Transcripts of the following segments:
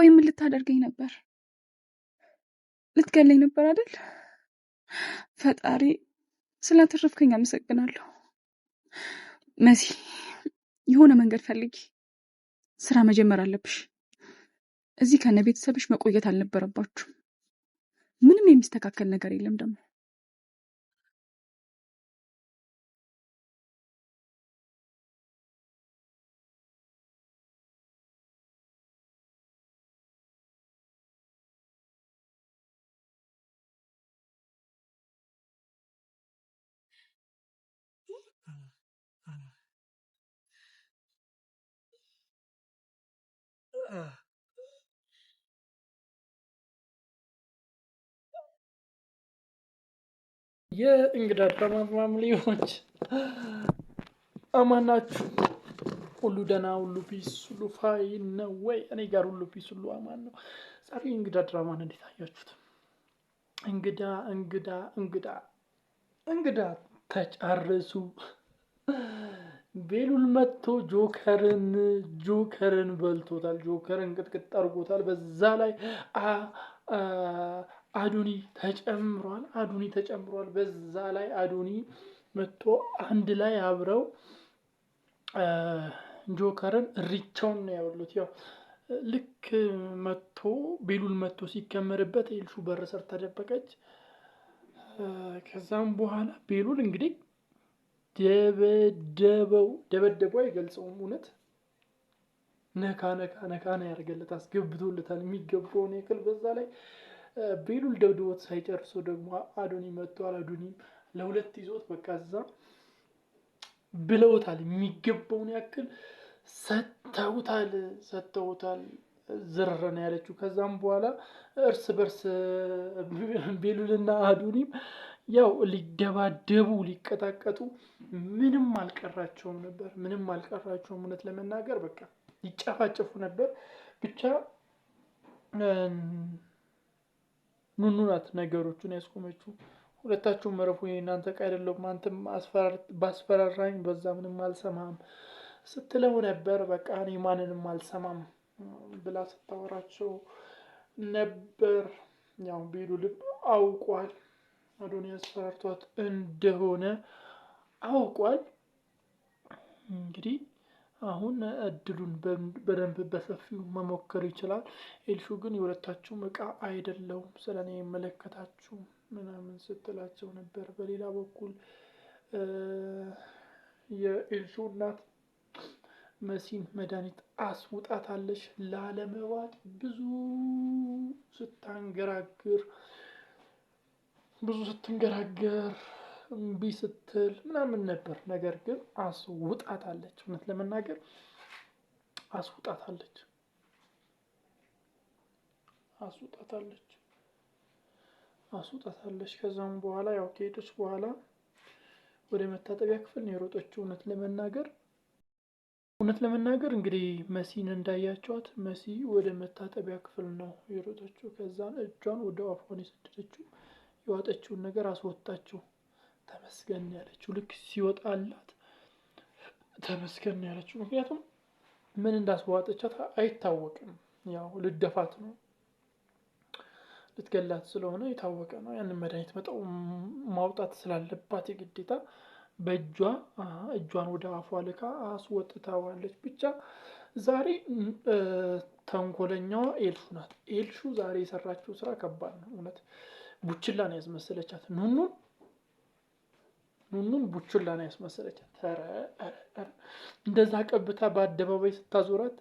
ቆይ ምን ልታደርገኝ ነበር? ልትገለኝ ነበር አይደል? ፈጣሪ ስላተረፍከኝ አመሰግናለሁ። መሲ የሆነ መንገድ ፈልጊ። ስራ መጀመር አለብሽ። እዚህ ከነ ቤተሰብሽ መቆየት አልነበረባችሁ። ምንም የሚስተካከል ነገር የለም ደግሞ። የእንግዳ ድራማ ፋሚሊዎች አማን ናችሁ? ሁሉ ደህና፣ ሁሉ ፒስ፣ ሁሉ ፋይን ነው ወይ? እኔ ጋር ሁሉ ፒስ፣ ሁሉ አማን ነው። ዛሬ እንግዳ ድራማን እንዴት አያችሁት? እንግዳ እንግዳ እንግዳ እንግዳ ተጫረሱ። ቤሉል መጥቶ ጆከርን በልቶታል። ጆከርን ቅጥቅጥ አድርጎታል። በዛ ላይ አዶኒ ተጨምሯል። በዛ ላይ አዶኒ መጥቶ አንድ ላይ አብረው ጆከርን ሪቻውን ነው ያበሉት። ያው ልክ ቤሉል መጥቶ ሲከመርበት ኤልሹ በር ስር ተደበቀች። ከዛም በኋላ ቤሉል እንግዲህ ደበደበው አይገልጸውም። እውነት ነካ ነው ያደርገለት፣ አስገብቶለታል የሚገባውን ያክል። በዛ ላይ ቤሉል ደብድቦት ሳይጨርሰው ደግሞ አዶኒ መጥቷል። አዶኒም ለሁለት ይዞት በቃ እዛ ብለውታል፣ የሚገባውን ያክል ሰጥተውታል። ዝር ነው ያለችው። ከዛም በኋላ እርስ በርስ ቤሉልና አዶኒም ያው ሊደባደቡ ሊቀጣቀጡ ምንም አልቀራቸውም ነበር። እውነት ለመናገር በቃ ይጨፋጨፉ ነበር። ብቻ ኑኑ ናት ነገሮቹን ያስቆመችው። ሁለታችሁም መረፉ፣ እናንተ ዕቃ አይደለሁም፣ አንተም ባስፈራራኝ በዛ ምንም አልሰማም ስትለው ነበር። በቃ እኔ ማንንም አልሰማም ብላ ስታወራቸው ነበር። ያው ቤሉልም አውቋል አዶኒ አስፈራርቷት እንደሆነ አውቋል። እንግዲህ አሁን እድሉን በደንብ በሰፊው መሞከር ይችላል። ኤልሹ ግን የሁለታችሁም ዕቃ አይደለሁም፣ ስለኔ አይመለከታችሁ ምናምን ስትላቸው ነበር። በሌላ በኩል የኤልሹ እናት መሲን መድኃኒት አስውጣታለች። ላለመዋጥ ብዙ ስትንገራገር እምቢ ስትል ምናምን ነበር። ነገር ግን አስውጣታለች። እውነት ለመናገር አስውጣታለች። ከዛም በኋላ ያው ከሄደች በኋላ ወደ መታጠቢያ ክፍል ነው የሮጠችው። እውነት ለመናገር እንግዲህ መሲን እንዳያቸዋት መሲ ወደ መታጠቢያ ክፍል ነው የሮጠችው። ከዛን እጇን ወደ አፏን የሰደደችው የዋጠችውን ነገር አስወጣችው። ተመስገን ያለችው ልክ ሲወጣላት ተመስገን ያለችው። ምክንያቱም ምን እንዳስዋጠቻት አይታወቅም። ያው ልደፋት ነው፣ ልትገላት ስለሆነ የታወቀ ነው። ያንን መድኃኒት ማውጣት ስላለባት የግዴታ እጇን ወደ አፏ ልካ አስወጥታዋለች። ብቻ ዛሬ ተንኮለኛዋ ኤልሹ ናት። ኤልሹ ዛሬ የሰራችው ስራ ከባድ ነው። እውነት ቡችላ ነው ያስመሰለቻት። ኑኑን ቡችላ ነው ያስመሰለቻት። እንደዛ ቀብታ በአደባባይ ስታዞራት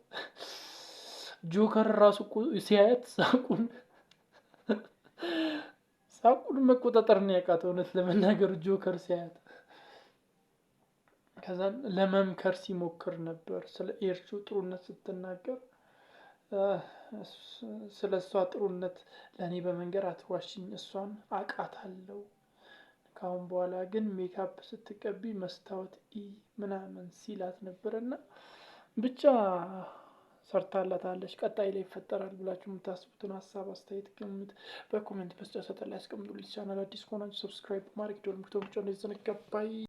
ጆከር ራሱ ሲያየት ሳቁን መቆጣጠር ነው ያቃተው። እውነት ለመናገር ጆከር ሲያየት ከዛን ለመምከር ሲሞክር ነበር። ስለ ኤልሹ ጥሩነት ስትናገር ስለ እሷ ጥሩነት ለእኔ በመንገር አትዋሽኝ፣ እሷን አውቃታለሁ። ካሁን በኋላ ግን ሜካፕ ስትቀቢ መስታወት ምናምን ሲላት ነበርና ብቻ ሰርታላታለች። ቀጣይ ላይ ይፈጠራል ብላችሁ የምታስቡትን ሀሳብ፣ አስተያየት፣ ግምት በኮሜንት መስጫ ሰጠን ላይ አስቀምጡልኝ። ቻናል አዲስ ከሆናችሁ ሰብስክራይብ ማድረግ ደወል ምልክቱን መጫን እንዳይዘነጋ።